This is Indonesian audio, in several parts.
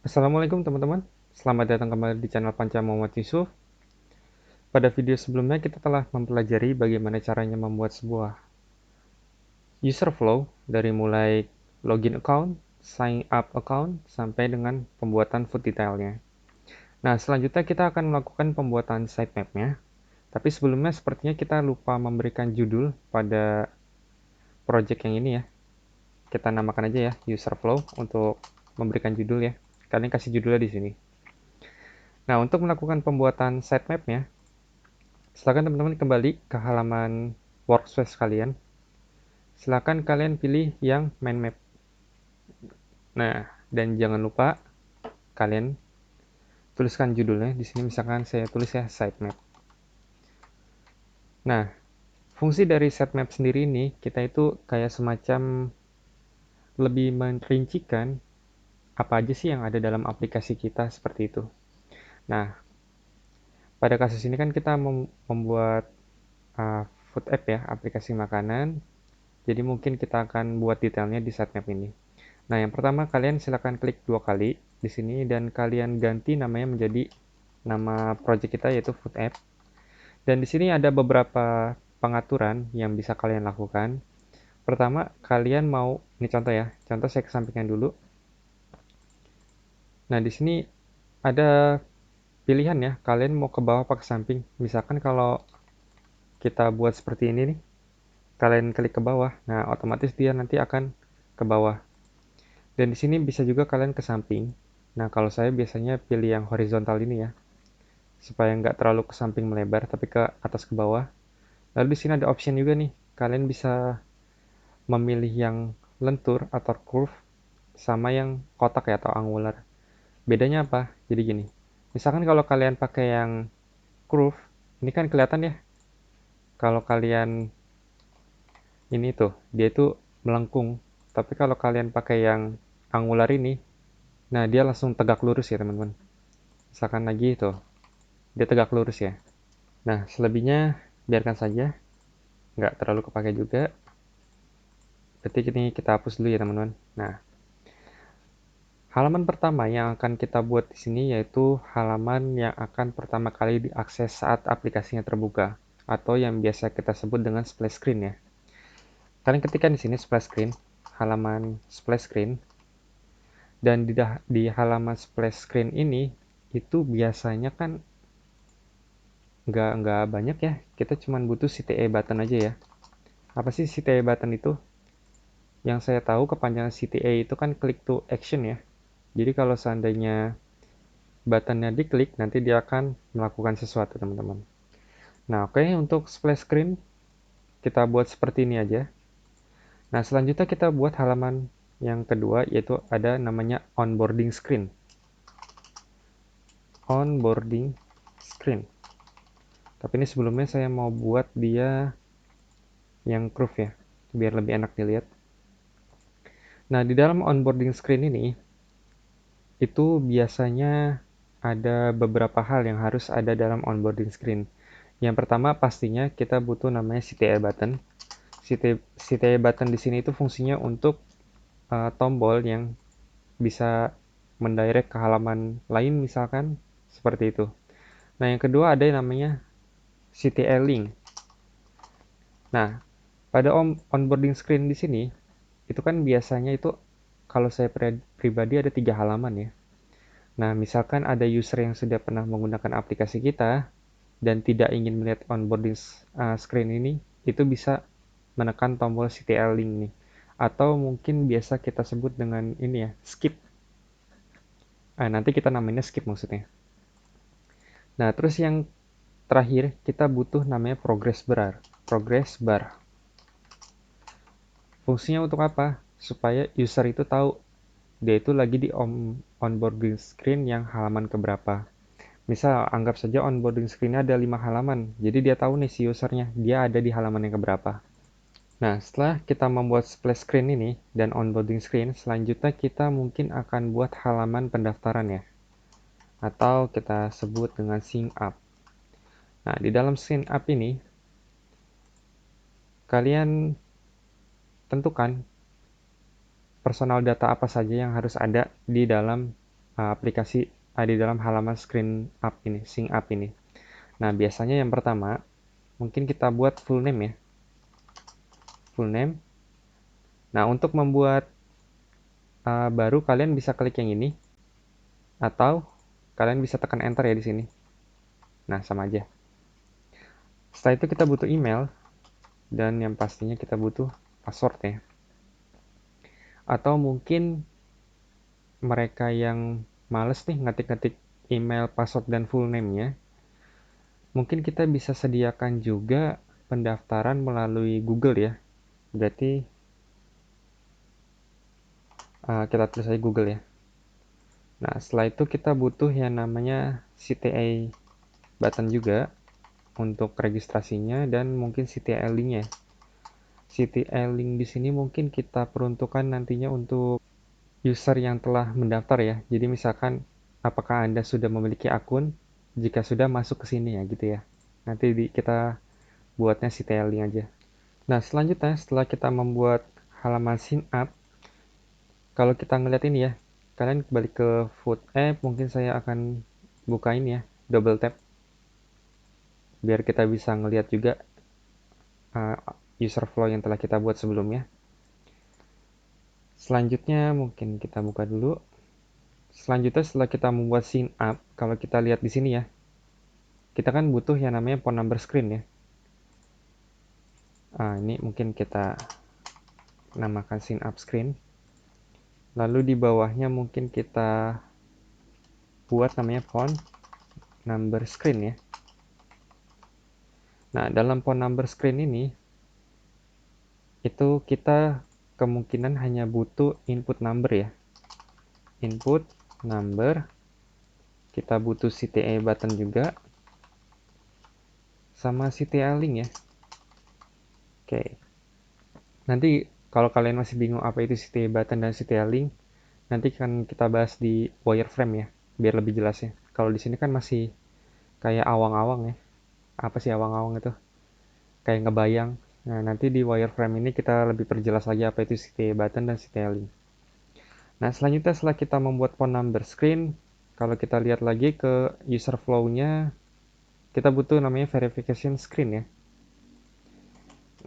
Assalamualaikum teman-teman, selamat datang kembali di channel Panca Muhammad Yusuf. Pada video sebelumnya kita telah mempelajari bagaimana caranya membuat sebuah user flow dari mulai login account, sign up account, sampai dengan pembuatan food detailnya. Nah, selanjutnya kita akan melakukan pembuatan sitemap-nya, tapi sebelumnya sepertinya kita lupa memberikan judul pada project yang ini ya. Kita namakan aja ya user flow untuk memberikan judul ya. Kalian kasih judulnya di sini. Nah, untuk melakukan pembuatan sitemap-nya, silakan teman-teman kembali ke halaman workspace kalian. Silakan kalian pilih yang mind map. Nah, dan jangan lupa kalian tuliskan judulnya. Di sini misalkan saya tulis ya sitemap. Nah, fungsi dari sitemap sendiri ini kita itu kayak semacam lebih merincikan apa aja sih yang ada dalam aplikasi kita seperti itu. Nah, pada kasus ini kan kita membuat food app ya, aplikasi makanan. Jadi mungkin kita akan buat detailnya di sitemap ini. Nah, yang pertama kalian silakan klik 2 kali di sini dan kalian ganti namanya menjadi nama project kita yaitu Food App. Dan di sini ada beberapa pengaturan yang bisa kalian lakukan. Pertama, kalian mau ini contoh ya. Contoh saya kesampingkan dulu. Nah, di sini ada pilihan ya. Kalian mau ke bawah apa ke samping. Misalkan kalau kita buat seperti ini nih, kalian klik ke bawah. Nah, otomatis dia nanti akan ke bawah. Dan di sini bisa juga kalian ke samping. Nah, kalau saya biasanya pilih yang horizontal ini ya, supaya nggak terlalu ke samping melebar, tapi ke atas ke bawah. Lalu di sini ada option juga nih, kalian bisa memilih yang lentur atau curve, sama yang kotak ya atau angular. Bedanya apa? Jadi gini, misalkan kalau kalian pakai yang curve, ini kan kelihatan ya, kalau kalian ini tuh, dia itu melengkung. Tapi kalau kalian pakai yang angular ini, nah dia langsung tegak lurus ya teman-teman. Misalkan lagi itu, dia tegak lurus ya. Nah, selebihnya biarkan saja, nggak terlalu kepake juga. Berarti ini kita hapus dulu ya teman-teman. Nah, halaman pertama yang akan kita buat di sini yaitu halaman yang akan pertama kali diakses saat aplikasinya terbuka, atau yang biasa kita sebut dengan splash screen ya. Kalian ketikkan di sini splash screen, halaman splash screen, dan di halaman splash screen ini itu biasanya kan nggak banyak ya. Kita cuma butuh CTA button aja ya. Apa sih CTA button itu? Yang saya tahu kepanjangan CTA itu kan click to action ya. Jadi kalau seandainya buttonnya diklik, nanti dia akan melakukan sesuatu teman-teman. Nah oke, untuk splash screen kita buat seperti ini aja. Nah selanjutnya kita buat halaman yang kedua yaitu ada namanya onboarding screen. Onboarding screen. Tapi ini sebelumnya saya mau buat dia yang curve ya, biar lebih enak dilihat. Nah di dalam onboarding screen ini itu biasanya ada beberapa hal yang harus ada dalam onboarding screen. Yang pertama pastinya kita butuh namanya CTA button. CTA button di sini itu fungsinya untuk tombol yang bisa mendirect ke halaman lain misalkan seperti itu. Nah, yang kedua ada yang namanya CTA link. Nah, pada onboarding screen di sini itu kan biasanya itu kalau saya pribadi ada 3 halaman ya. Nah, misalkan ada user yang sudah pernah menggunakan aplikasi kita dan tidak ingin melihat onboarding screen ini, itu bisa menekan tombol CTL link nih. Atau mungkin biasa kita sebut dengan ini ya, skip. Nanti kita namanya skip maksudnya. Nah, terus yang terakhir kita butuh namanya progress bar. Progress bar. Fungsinya untuk apa? Supaya user itu tahu dia itu lagi di onboarding screen yang halaman keberapa. Misal, anggap saja onboarding screen-nya ada 5 halaman. Jadi dia tahu nih si usernya, dia ada di halaman yang keberapa. Nah, setelah kita membuat splash screen ini dan onboarding screen, selanjutnya kita mungkin akan buat halaman pendaftaran ya. Atau kita sebut dengan sign up. Nah, di dalam sign up ini, kalian tentukan personal data apa saja yang harus ada di dalam aplikasi di dalam halaman screen up ini, sync up ini. Nah, biasanya yang pertama, mungkin kita buat full name ya. Full name. Nah, untuk membuat baru, kalian bisa klik yang ini, atau kalian bisa tekan enter ya di sini. Nah, sama aja. Setelah itu kita butuh email, dan yang pastinya kita butuh password ya. Atau mungkin mereka yang males nih ngetik-ngetik email, password, dan full name-nya, mungkin kita bisa sediakan juga pendaftaran melalui Google ya. Berarti kita tulis aja Google ya. Nah, setelah itu kita butuh yang namanya CTA button juga untuk registrasinya, dan mungkin CTA link-nya. CTA link di sini mungkin kita peruntukkan nantinya untuk user yang telah mendaftar ya. Jadi misalkan apakah Anda sudah memiliki akun? Jika sudah, masuk ke sini ya gitu ya. Nanti kita buatnya CTA link aja. Nah, selanjutnya setelah kita membuat halaman sign up, kalau kita ngeliat ini ya, kalian balik ke food app, mungkin saya akan buka ini ya, double tap, biar kita bisa ngeliat juga user flow yang telah kita buat sebelumnya. Selanjutnya mungkin kita buka dulu. Selanjutnya setelah kita membuat sign up, kalau kita lihat di sini ya, kita kan butuh yang namanya phone number screen ya. Ini mungkin kita namakan sign up screen. Lalu di bawahnya mungkin kita buat namanya phone number screen ya. Nah, dalam phone number screen ini, itu kita kemungkinan hanya butuh input number ya. Input number, kita butuh CTA button juga, sama CTA link ya. Oke. Nanti kalau kalian masih bingung apa itu CTA button dan CTA link, nanti kan kita bahas di wireframe ya, biar lebih jelas ya. Kalau di sini kan masih kayak awang-awang ya. Apa sih awang-awang itu? Kayak ngebayang. Nah, nanti di wireframe ini kita lebih perjelas lagi apa itu CTA button dan CTA link. Nah, selanjutnya setelah kita membuat phone number screen, kalau kita lihat lagi ke user flow-nya, kita butuh namanya verification screen ya.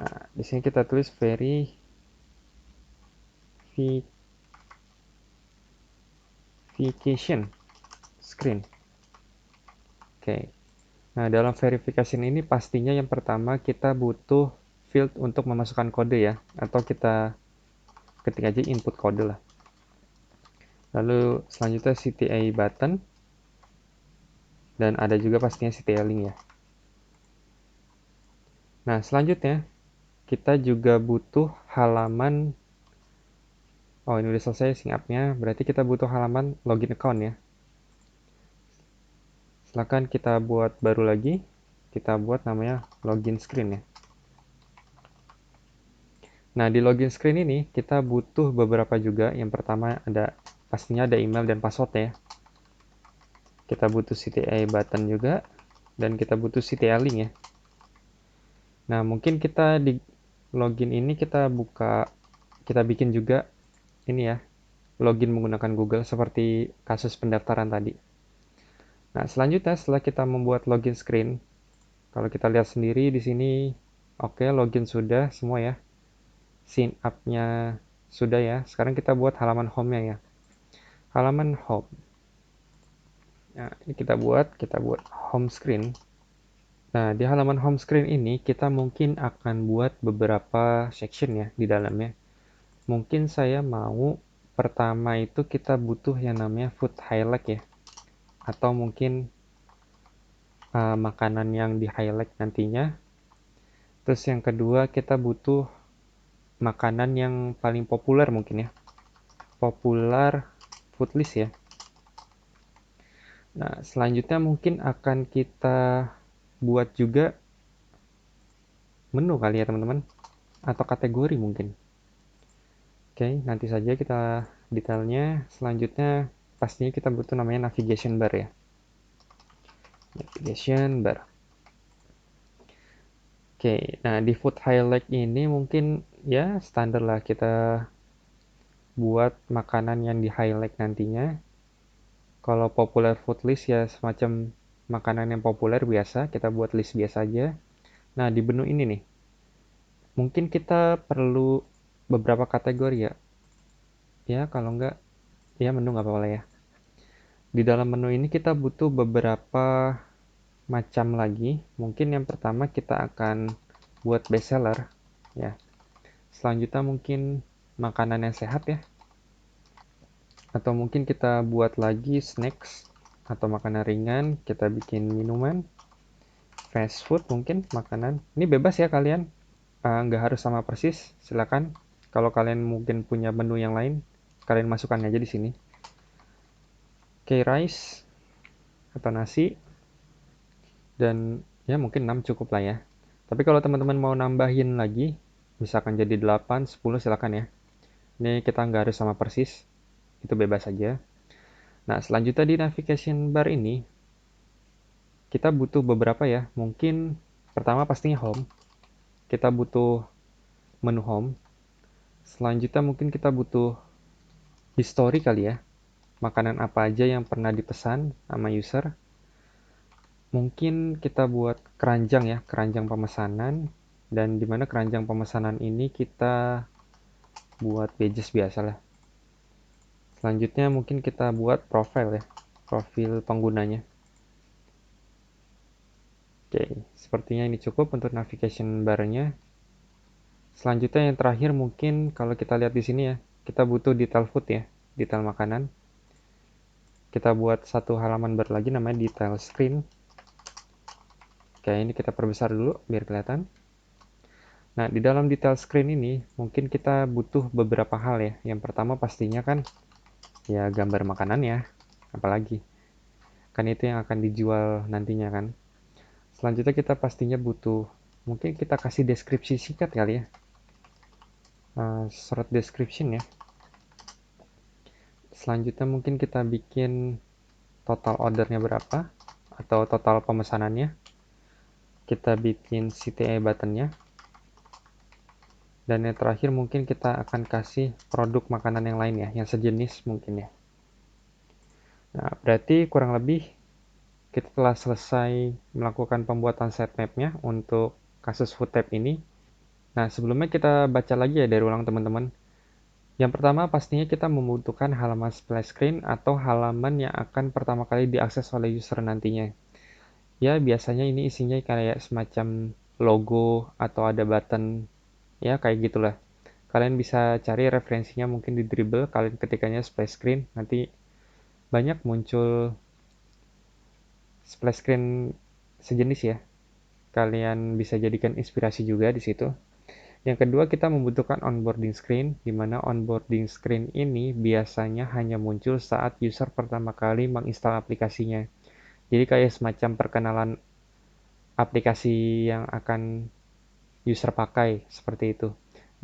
Nah, di sini kita tulis verification screen. Oke. Nah, dalam verification ini pastinya yang pertama kita butuh field untuk memasukkan kode ya, atau kita ketik aja input kode lah. Lalu selanjutnya CTA button, dan ada juga pastinya CTA link ya. Nah, selanjutnya kita juga butuh halaman, ini udah selesai sign up-nya, berarti kita butuh halaman login account ya. Silakan kita buat baru lagi, kita buat namanya login screen ya. Nah, di login screen ini kita butuh beberapa juga. Yang pertama pastinya ada email dan password ya. Kita butuh CTA button juga, dan kita butuh CTA link ya. Nah, mungkin kita di login ini kita bikin juga ini ya, login menggunakan Google seperti kasus pendaftaran tadi. Nah, selanjutnya setelah kita membuat login screen, kalau kita lihat sendiri di sini, oke, login sudah semua ya. Sign up-nya sudah ya. Sekarang kita buat halaman home-nya ya. Halaman home. Nah, ini kita buat home screen. Nah, di halaman home screen ini kita mungkin akan buat beberapa section ya di dalamnya. Mungkin saya mau pertama itu kita butuh yang namanya food highlight ya. Atau mungkin makanan yang di highlight nantinya. Terus yang kedua kita butuh makanan yang paling populer mungkin ya. Popular food list ya. Nah, selanjutnya mungkin akan kita buat juga menu kali ya teman-teman. Atau kategori mungkin. Oke, nanti saja kita detailnya. Selanjutnya pastinya kita butuh namanya navigation bar ya. Navigation bar. Oke, nah di food highlight ini mungkin ya standar lah kita buat makanan yang di highlight nantinya. Kalau popular food list ya semacam makanan yang populer biasa, kita buat list biasa aja. Nah, di menu ini nih, mungkin kita perlu beberapa kategori ya. Ya, kalau enggak, ya menu nggak apa-apa lah ya. Di dalam menu ini kita butuh beberapa macam lagi. Mungkin yang pertama kita akan buat bestseller ya. Selanjutnya mungkin makanan yang sehat ya. Atau mungkin kita buat lagi snacks atau makanan ringan, kita bikin minuman, fast food mungkin makanan. Ini bebas ya kalian, nggak harus sama persis. Silakan. Kalau kalian mungkin punya menu yang lain, kalian masukkan aja di sini. Oke, rice atau nasi dan ya mungkin 6 cukup lah ya. Tapi kalau teman-teman mau nambahin lagi, misalkan jadi 8, 10 silakan ya. Ini kita nggak harus sama persis, itu bebas saja. Nah, selanjutnya di navigation bar ini, kita butuh beberapa ya. Mungkin pertama pastinya home. Kita butuh menu home. Selanjutnya mungkin kita butuh history kali ya. Makanan apa aja yang pernah dipesan sama user. Mungkin kita buat keranjang ya, keranjang pemesanan. Dan dimana keranjang pemesanan ini kita buat pages biasa lah. Selanjutnya mungkin kita buat profile ya, profil penggunanya. Oke, sepertinya ini cukup untuk navigation bar-nya. Selanjutnya yang terakhir mungkin kalau kita lihat di sini ya, kita butuh detail food ya, detail makanan. Kita buat satu halaman baru lagi namanya detail screen. Oke, ini kita perbesar dulu biar kelihatan. Nah, di dalam detail screen ini mungkin kita butuh beberapa hal ya. Yang pertama pastinya kan ya gambar makanan ya, apalagi. Kan itu yang akan dijual nantinya kan. Selanjutnya kita pastinya butuh, mungkin kita kasih deskripsi singkat kali ya. Short description ya. Selanjutnya mungkin kita bikin total ordernya berapa atau total pemesanannya. Kita bikin CTA buttonnya. Dan yang terakhir mungkin kita akan kasih produk makanan yang lain ya, yang sejenis mungkin ya. Nah, berarti kurang lebih kita telah selesai melakukan pembuatan sitemap-nya untuk kasus food tab ini. Nah, sebelumnya kita baca lagi ya dari ulang teman-teman. Yang pertama pastinya kita membutuhkan halaman splash screen atau halaman yang akan pertama kali diakses oleh user nantinya. Ya, biasanya ini isinya kayak semacam logo atau ada button, ya kayak gitulah. Kalian bisa cari referensinya mungkin di Dribbble, kalian ketikanya splash screen, nanti banyak muncul splash screen sejenis ya. Kalian bisa jadikan inspirasi juga di situ. Yang kedua, kita membutuhkan onboarding screen, di mana onboarding screen ini biasanya hanya muncul saat user pertama kali menginstal aplikasinya. Jadi kayak semacam perkenalan aplikasi yang akan user pakai, seperti itu.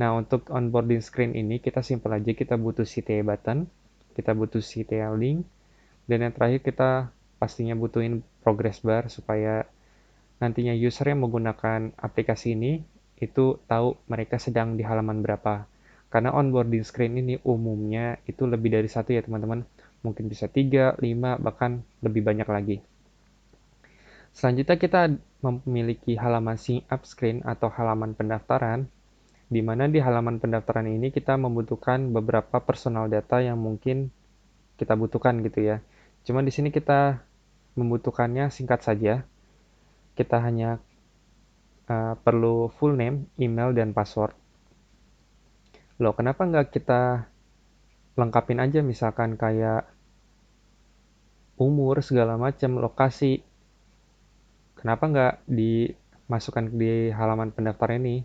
Nah, untuk onboarding screen ini kita simpel aja, kita butuh CTA button, kita butuh CTA link, dan yang terakhir kita pastinya butuhin progress bar supaya nantinya user yang menggunakan aplikasi ini itu tahu mereka sedang di halaman berapa. Karena onboarding screen ini umumnya itu lebih dari satu ya teman-teman. Mungkin bisa 3, 5, bahkan lebih banyak lagi. Selanjutnya kita memiliki halaman sign up screen atau halaman pendaftaran, di mana di halaman pendaftaran ini kita membutuhkan beberapa personal data yang mungkin kita butuhkan gitu ya. Cuma di sini kita membutuhkannya singkat saja. Kita hanya perlu full name, email, dan password. Loh, kenapa nggak kita lengkapin aja misalkan kayak umur, segala macam, lokasi. Kenapa nggak dimasukkan di halaman pendaftar ini?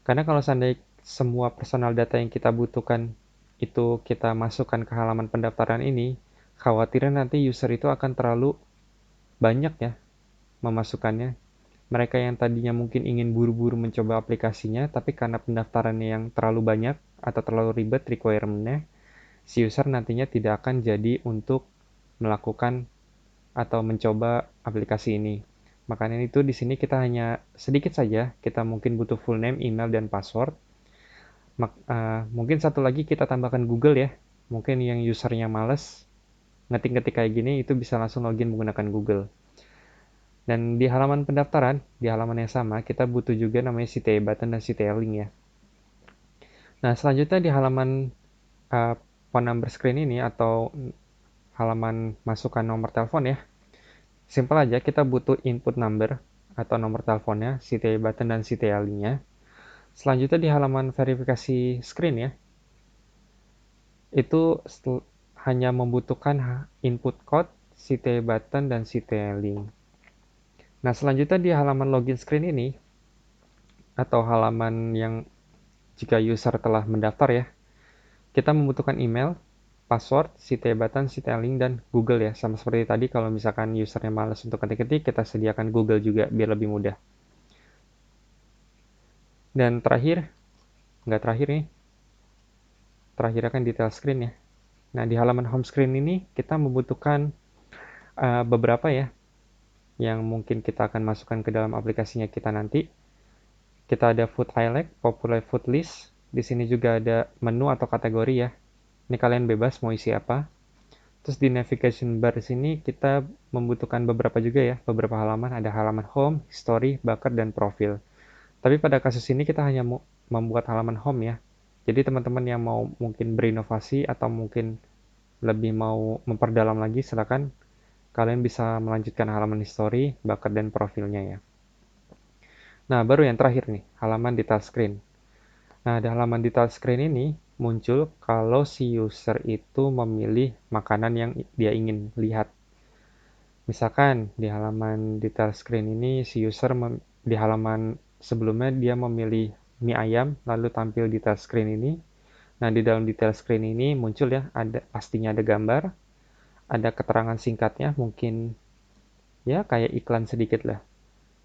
Karena kalau seandainya semua personal data yang kita butuhkan itu kita masukkan ke halaman pendaftaran ini, khawatirnya nanti user itu akan terlalu banyak ya memasukkannya. Mereka yang tadinya mungkin ingin buru-buru mencoba aplikasinya, tapi karena pendaftarannya yang terlalu banyak atau terlalu ribet requirement-nya, si user nantinya tidak akan jadi untuk melakukan atau mencoba aplikasi ini. Makanya itu di sini kita hanya sedikit saja, kita mungkin butuh full name, email, dan password. Mungkin satu lagi kita tambahkan Google ya, mungkin yang usernya males ngetik-ngetik kayak gini, itu bisa langsung login menggunakan Google. Dan di halaman pendaftaran, di halaman yang sama, kita butuh juga namanya CTA button dan CTA link ya. Nah, selanjutnya di halaman phone number screen ini atau halaman masukkan nomor telepon ya. Simpel aja, kita butuh input number atau nomor teleponnya, CTA button dan CTA link-nya. Selanjutnya di halaman verifikasi screen ya, itu hanya membutuhkan input code, CTA button, dan CTA link. Nah, selanjutnya di halaman login screen ini, atau halaman yang jika user telah mendaftar ya, kita membutuhkan email, password, CTA button, CTA link, dan Google ya. Sama seperti tadi, kalau misalkan usernya malas untuk ketik-ketik, kita sediakan Google juga biar lebih mudah. Dan terakhir, nggak terakhir nih, terakhir akan detail screen ya. Nah, di halaman home screen ini kita membutuhkan beberapa ya, yang mungkin kita akan masukkan ke dalam aplikasinya kita nanti. Kita ada food I like, popular food list. Di sini juga ada menu atau kategori ya. Ini kalian bebas mau isi apa. Terus di navigation bar sini kita membutuhkan beberapa juga ya, beberapa halaman. Ada halaman home, history, bucket, dan profil. Tapi pada kasus ini kita hanya membuat halaman home ya. Jadi teman-teman yang mau mungkin berinovasi atau mungkin lebih mau memperdalam lagi, silakan kalian bisa melanjutkan halaman history, bucket, dan profilnya ya. Nah, baru yang terakhir nih, halaman detail screen. Nah, di halaman detail screen ini muncul kalau si user itu memilih makanan yang dia ingin lihat. Misalkan di halaman detail screen ini si user di halaman sebelumnya dia memilih mie ayam lalu tampil detail screen ini. Nah, di dalam detail screen ini muncul ya, ada pastinya ada gambar, ada keterangan singkatnya, mungkin ya kayak iklan sedikit lah.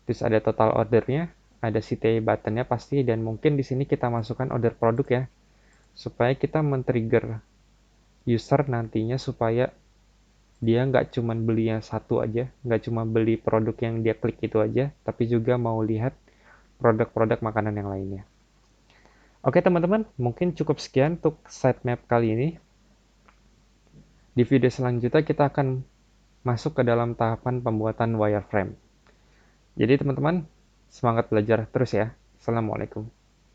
Terus ada total ordernya, ada CTA buttonnya pasti, dan mungkin di sini kita masukkan order produk ya, supaya kita men-trigger user nantinya supaya dia nggak cuma beli yang satu aja, nggak cuma beli produk yang dia klik itu aja, tapi juga mau lihat produk-produk makanan yang lainnya. Oke teman-teman, mungkin cukup sekian untuk sitemap kali ini. Di video selanjutnya kita akan masuk ke dalam tahapan pembuatan wireframe. Jadi teman-teman, semangat belajar terus ya. Assalamualaikum.